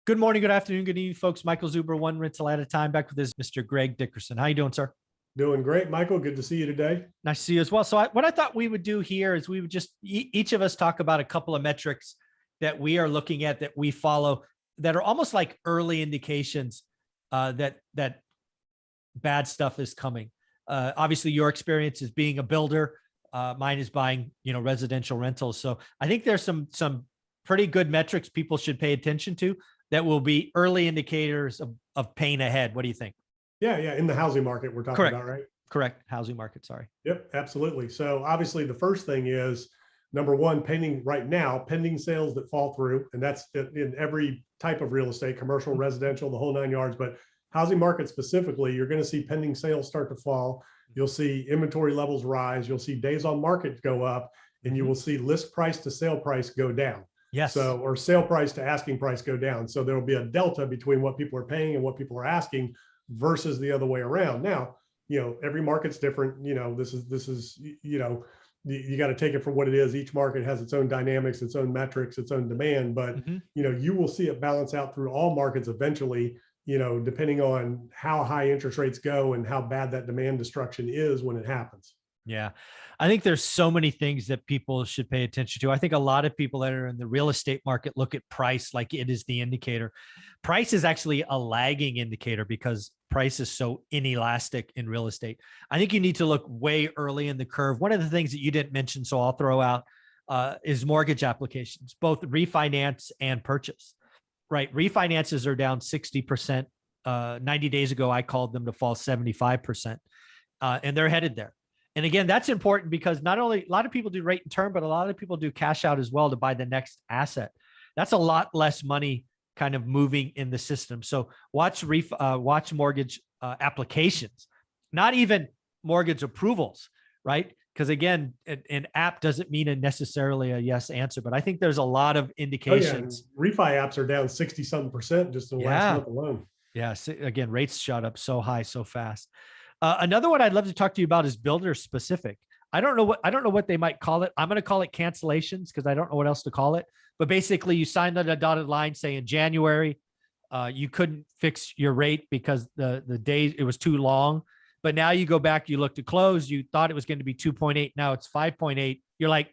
Good morning, good afternoon, good evening, folks. Michael Zuber, one rental at a time, back with his Mr. Greg Dickerson. How you doing, sir? Doing great, Michael. Good to see you today. Nice to see you as well. So what I thought we would do here is we would just each of us talk about a couple of metrics that we are looking at that we follow that are almost like early indications that bad stuff is coming. Obviously, your experience is being a builder. Mine is buying, residential rentals. So I think there's some pretty good metrics people should pay attention to that will be early indicators of pain ahead. What do you think? Yeah. In the housing market we're talking Correct. about, right? Correct. Housing market. Sorry. Yep, absolutely. So obviously the first thing is number one, pending sales that fall through. And that's in every type of real estate, commercial, residential, the whole 9 yards. But housing market specifically, you're going to see pending sales start to fall. You'll see inventory levels rise. You'll see days on market go up, and you will see list price to sale price go down. Yes. So, or sale price to asking price go down. So there will be a delta between what people are paying and what people are asking versus the other way around. Now, every market's different. This is, you got to take it for what it is. Each market has its own dynamics, its own metrics, its own demand, but you will see it balance out through all markets eventually, depending on how high interest rates go and how bad that demand destruction is when it happens. Yeah. I think there's so many things that people should pay attention to. I think a lot of people that are in the real estate market look at price like it is the indicator. Price is actually a lagging indicator because price is so inelastic in real estate. I think you need to look way early in the curve. One of the things that you didn't mention, so I'll throw out, is mortgage applications, both refinance and purchase, right? Refinances are down 60%. 90 days ago, I called them to fall 75%, and they're headed there. And again, that's important because not only a lot of people do rate and term, but a lot of people do cash out as well to buy the next asset. That's a lot less money kind of moving in the system. So watch mortgage applications, not even mortgage approvals, right? Because again, an app doesn't mean necessarily a yes answer, but I think there's a lot of indications. Oh, yeah. Refi apps are down 60-something% just in the last month alone. Yeah. Again, rates shot up so high, so fast. Another one I'd love to talk to you about is builder specific. I don't know what they might call it. I'm going to call it cancellations because I don't know what else to call it. But basically, you signed on a dotted line saying in January you couldn't fix your rate because the days it was too long. But now you go back, you look to close, you thought it was going to be 2.8, now it's 5.8. You're like,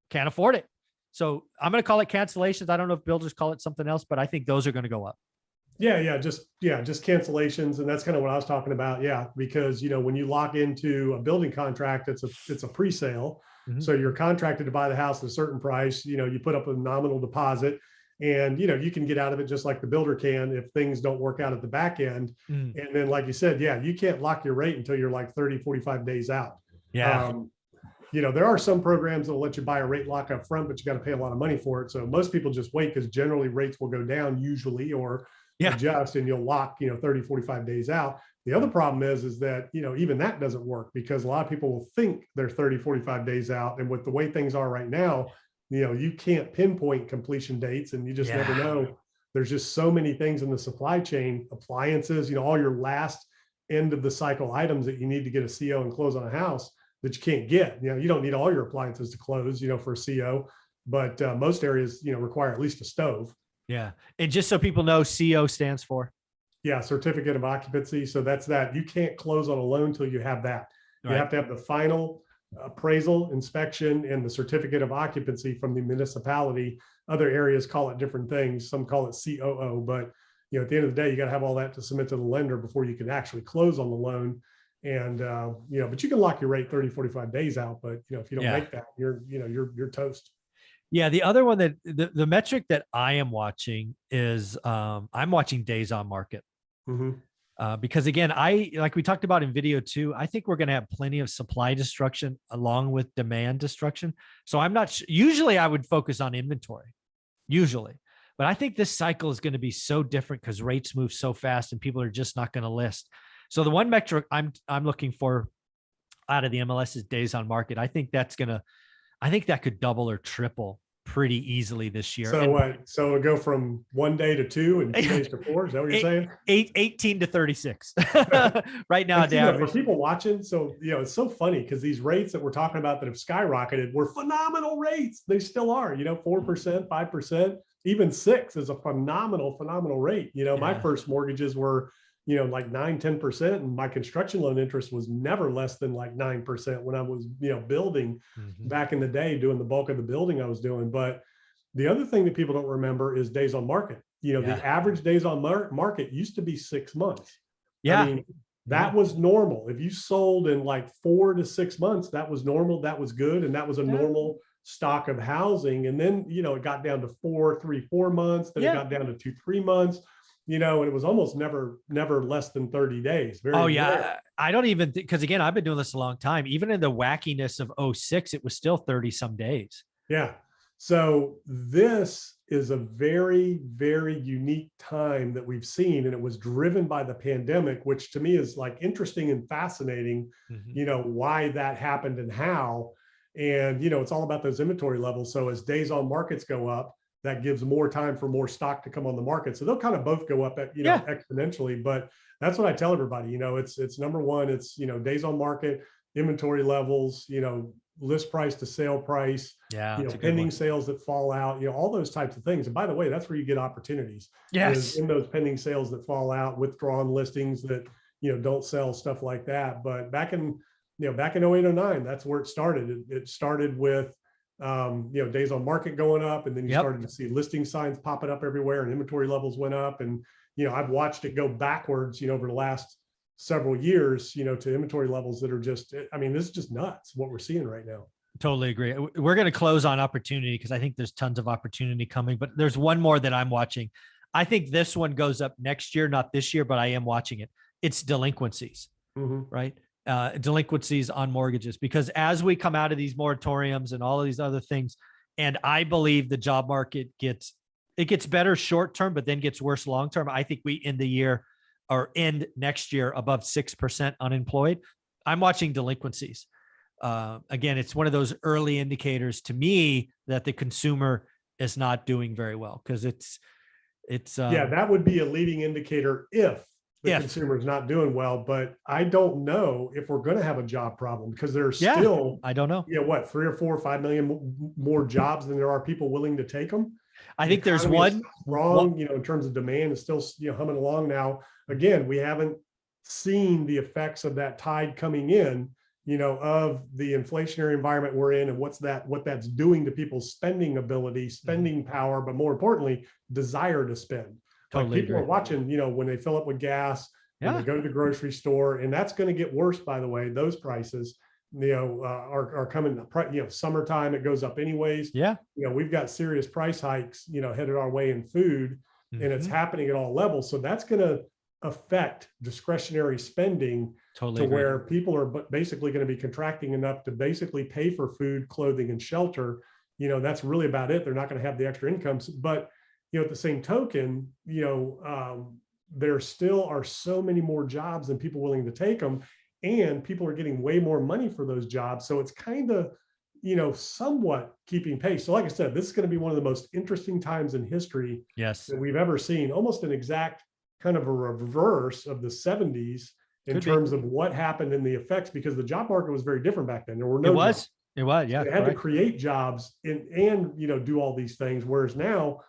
can't afford it. So I'm going to call it cancellations. I don't know if builders call it something else, but I think those are going to go up. Just cancellations. And that's kind of what I was talking about. Yeah. Because, when you lock into a building contract, it's a pre-sale. So you're contracted to buy the house at a certain price, you put up a nominal deposit and, you can get out of it just like the builder can if things don't work out at the back end. And then, like you said, you can't lock your rate until you're like 30, 45 days out. Yeah. There are some programs that will let you buy a rate lock up front, but you got to pay a lot of money for it. So most people just wait because generally rates will go down usually, or adjust, and you'll lock 30, 45 days out. The other problem is that even that doesn't work because a lot of people will think they're 30, 45 days out, and with the way things are right now, you can't pinpoint completion dates, and you just never know. There's just so many things in the supply chain, appliances, all your last end of the cycle items that you need to get a CO and close on a house that you can't get. You don't need all your appliances to close for a CO, but most areas require at least a stove. Yeah. And just so people know, CO stands for? Yeah, certificate of occupancy. So that's that. You can't close on a loan until you have that. You have to have the final appraisal, inspection, and the certificate of occupancy from the municipality. Other areas call it different things. Some call it COO, but at the end of the day, you got to have all that to submit to the lender before you can actually close on the loan. And but you can lock your rate 30, 45 days out. But if you don't make that, you're toast. Yeah. The other one that the metric that I am watching is I'm watching days on market. Because again, like we talked about in video too, I think we're going to have plenty of supply destruction along with demand destruction. So I'm not usually I would focus on inventory but I think this cycle is going to be so different because rates move so fast and people are just not going to list. So the one metric I'm looking for out of the MLS is days on market. I think that could double or triple pretty easily this year. So it'll go from 1 day to 2 and 2 days to 4. Is that what you're saying? 18 to 36 right now. For people watching. So, it's so funny because these rates that we're talking about that have skyrocketed were phenomenal rates. They still are, 4%, 5%. even 6 is a phenomenal rate. My Yeah. first mortgages were, like 9, 10%. And my construction loan interest was never less than like 9% when I was, building Mhm. back in the day, doing the bulk of the building I was doing. But the other thing that people don't remember is days on market. Yeah. The average days on market used to be 6 months. I Yeah. mean, Yeah. that was normal. If you sold in like 4 to 6 months, that was normal. That was good. And that was a Yeah. normal stock of housing. And then, it got down to 4, 3, 4 months. Then it Yeah. got down to 2, 3 months, and it was almost never less than 30 days. Very Oh rare. yeah. I don't even think, because again, I've been doing this a long time. Even in the wackiness of '06, it was still 30 some days. Yeah. So this is a very unique time that we've seen, and it was driven by the pandemic, which to me is like interesting and fascinating, Mhm. why that happened and how. And, it's all about those inventory levels. So as days on markets go up, that gives more time for more stock to come on the market. So they'll kind of both go up at, Yeah. exponentially. But that's what I tell everybody, it's number one, it's, days on market, inventory levels, list price to sale price, Yeah. It's a good pending one. sales that fall out, all those types of things. And by the way, that's where you get opportunities, is Yes. in those pending sales that fall out, withdrawn listings that, don't sell, stuff like that. But back in 08, 09, that's where it started. It started with, days on market going up, and then you Yep. started to see listing signs popping up everywhere, and inventory levels went up. And, I've watched it go backwards, over the last several years, to inventory levels that are just, I mean, this is just nuts what we're seeing right now. Totally agree. We're going to close on opportunity because I think there's tons of opportunity coming, but there's one more that I'm watching. I think this one goes up next year, not this year, but I am watching it. It's delinquencies, Mhm. right? Delinquencies on mortgages, because as we come out of these moratoriums and all of these other things, and I believe the job market gets better short term, but then gets worse long term. I think we end the year or end next year above 6% unemployed. I'm watching delinquencies. Again, it's one of those early indicators to me that the consumer is not doing very well, because it's Yeah, that would be a leading indicator if the if consumer is not doing well. But I don't know if we're going to have a job problem, because there's yeah, still, I don't know. what, 3 or 4 or 5 million more jobs than there are people willing to take them. I The think there's economy is one. strong, in terms of demand, is still, humming along now. Again, we haven't seen the effects of that tide coming in, of the inflationary environment we're in, and what that's doing to people's spending ability, spending power, but more importantly, desire to spend. Like, Totally people agree. are watching, when they fill up with gas, when they Yeah. go to the grocery store, and that's going to get worse, by the way. Those prices, are coming, summertime, it goes up anyways. Yeah. We've got serious price hikes, headed our way in food, and it's Mhm. happening at all levels. So that's going to affect discretionary spending, Totally to agree. where people are basically going to be contracting enough to basically pay for food, clothing, and shelter. That's really about it. They're not going to have the extra incomes. But, at the same token, there still are so many more jobs than people willing to take them. And people are getting way more money for those jobs. So it's kind of, somewhat keeping pace. So like I said, this is going to be one of the most interesting times in history Yes. that we've ever seen, almost an exact kind of a reverse of the 70s in Could be. terms of what happened in the effects, because the job market was very different back then. There were It no jobs. was. It was. So Yeah. they had to Correct. create jobs and do all these things. Whereas now,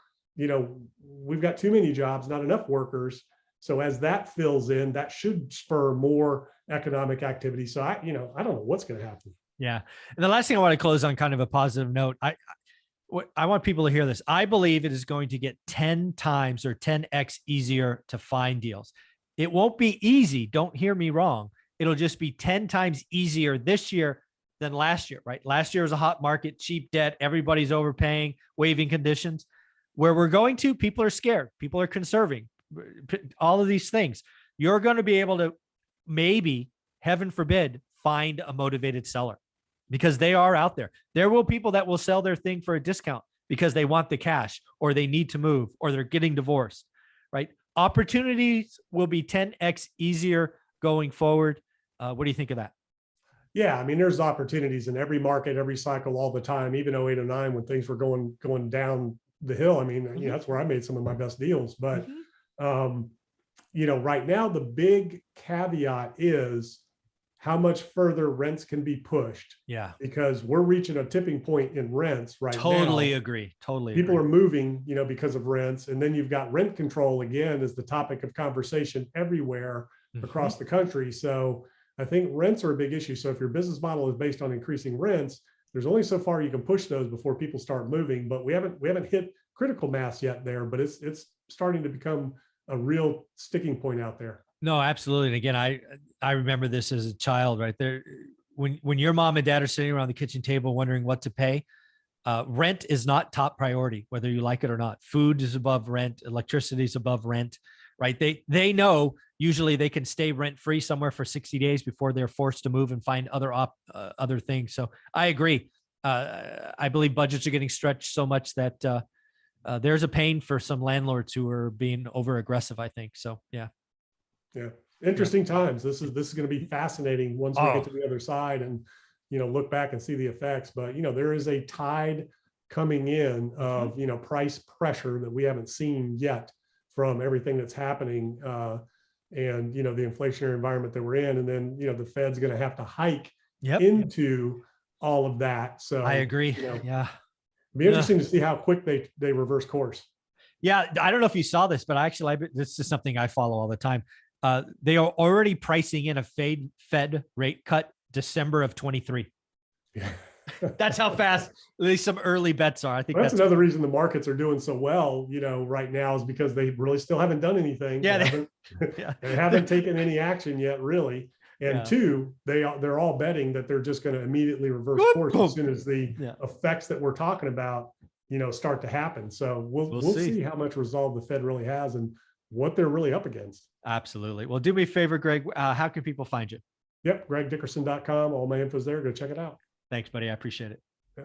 we've got too many jobs, not enough workers. So as that fills in, that should spur more economic activity. So I don't know what's going to happen. Yeah. And the last thing I want to close on kind of a positive note. I want people to hear this. I believe it is going to get 10 times or 10x easier to find deals. It won't be easy. Don't hear me wrong. It'll just be 10 times easier this year than last year, right? Last year was a hot market, cheap debt. Everybody's overpaying, waiving conditions. Where we're going to, people are scared. People are conserving, all of these things. You're going to be able to, maybe, heaven forbid, find a motivated seller, because they are out there. There will people that will sell their thing for a discount because they want the cash, or they need to move, or they're getting divorced, right? Opportunities will be 10x easier going forward. What do you think of that? Yeah, I mean, there's opportunities in every market, every cycle, all the time. Even 08, 09, when things were going down the hill. I mean, that's where I made some of my best deals. But Mm-hmm. right now, the big caveat is how much further rents can be pushed, Yeah. because we're reaching a tipping point in rents right Totally now. agree. Totally People agree. are moving, because of rents. And then you've got rent control again as the topic of conversation everywhere across the country. So I think rents are a big issue. So if your business model is based on increasing rents, there's only so far you can push those before people start moving. But we haven't hit critical mass yet there, but it's starting to become a real sticking point out there. No, absolutely. And again, I remember this as a child, right there. When your mom and dad are sitting around the kitchen table wondering what to pay, rent is not top priority, whether you like it or not. Food is above rent, electricity is above rent, right? They know usually they can stay rent free somewhere for 60 days before they're forced to move and find other things. So I agree. I believe budgets are getting stretched so much that there's a pain for some landlords who are being over aggressive, I think. So yeah. Yeah. Yeah. Interesting times. This is going to be fascinating once we get to Oh, the other side and, look back and see the effects. But, there is a tide coming in of, price pressure that we haven't seen yet from everything that's happening. And, the inflationary environment that we're in. And then, the Fed's going to have to hike yep. into all of that. So I agree. it'll Yeah. be interesting to see how quick they reverse course. Yeah. I don't know if you saw this, but this is something I follow all the time. They are already pricing in a Fed rate cut December of 23. Yeah. That's how fast at least some early bets are. I think That's another reason the markets are doing so well, right now, is because they really still haven't done anything. Yeah, They haven't taken any action yet, really. And two, they're all betting that they're just going to immediately reverse course as soon as the effects that we're talking about, start to happen. So we'll see how much resolve the Fed really has and what they're really up against. Absolutely. Well, do me a favor, Greg. How can people find you? Yep, gregdickerson.com. All my info's there. Go check it out. Thanks, buddy. I appreciate it. Yeah.